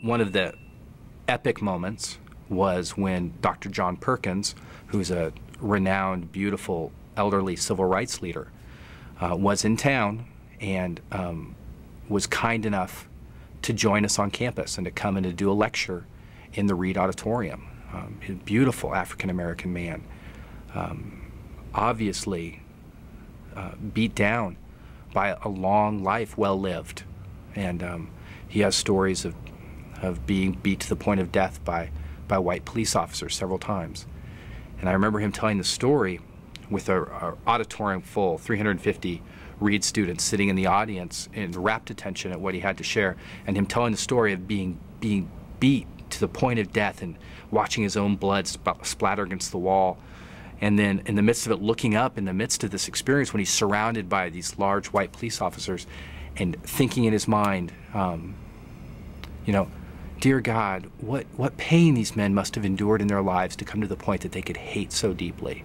one of the epic moments was when Dr. John Perkins, who's a renowned, beautiful, elderly civil rights leader, was in town and was kind enough to join us on campus and to come and to do a lecture in the Reed Auditorium. A beautiful African-American man, obviously beat down by a long life well lived. And he has stories of being beat to the point of death by white police officers several times. And I remember him telling the story with an auditorium full, 350 Reed students sitting in the audience in rapt attention at what he had to share, and him telling the story of being beat to the point of death and watching his own blood splatter against the wall. And then in the midst of it, looking up in the midst of this experience when he's surrounded by these large white police officers and thinking in his mind, you know, dear God, what pain these men must have endured in their lives to come to the point that they could hate so deeply.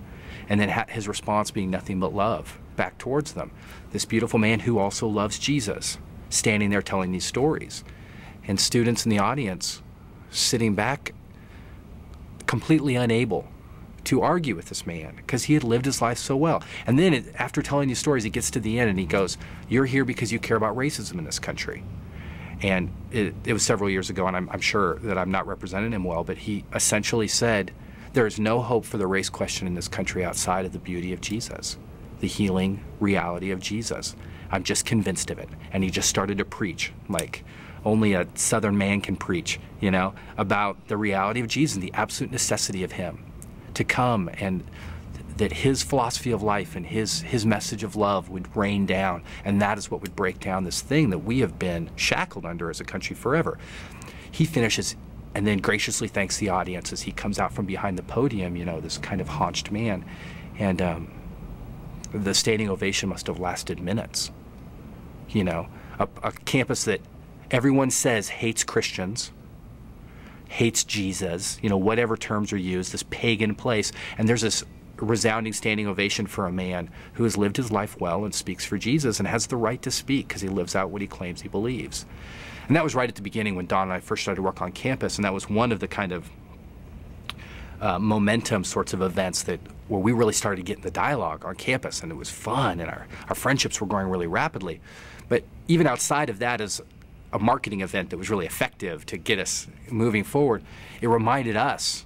And then his response being nothing but love back towards them. This beautiful man who also loves Jesus, standing there telling these stories. And students in the audience sitting back completely unable to argue with this man because he had lived his life so well. And then after telling these stories, he gets to the end and he goes, "You're here because you care about racism in this country." And it was several years ago, and I'm sure that I'm not representing him well, but he essentially said, there is no hope for the race question in this country outside of the beauty of Jesus, the healing reality of Jesus. I'm just convinced of it. And he just started to preach like only a Southern man can preach, you know, about the reality of Jesus and the absolute necessity of him to come, and that his philosophy of life and his message of love would rain down, and that is what would break down this thing that we have been shackled under as a country forever. He finishes and then graciously thanks the audience as he comes out from behind the podium, you know, this kind of haunched man. And the standing ovation must have lasted minutes. You know, a campus that everyone says hates Christians, hates Jesus, you know, whatever terms are used, this pagan place, and there's this resounding standing ovation for a man who has lived his life well and speaks for Jesus and has the right to speak because he lives out what he claims he believes. And that was right at the beginning when Don and I first started to work on campus, and that was one of the kind of momentum sorts of events where we really started to get in the dialogue on campus, and it was fun, and our friendships were growing really rapidly. But even outside of that, as a marketing event that was really effective to get us moving forward, it reminded us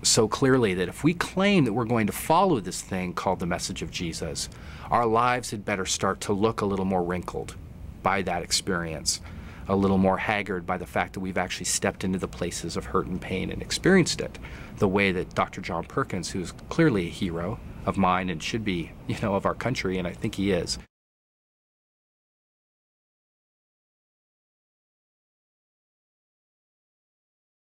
so clearly that if we claim that we're going to follow this thing called the message of Jesus, our lives had better start to look a little more wrinkled by that experience, a little more haggard by the fact that we've actually stepped into the places of hurt and pain and experienced it the way that Dr. John Perkins, who's clearly a hero of mine and should be, you know, of our country, and I think he is,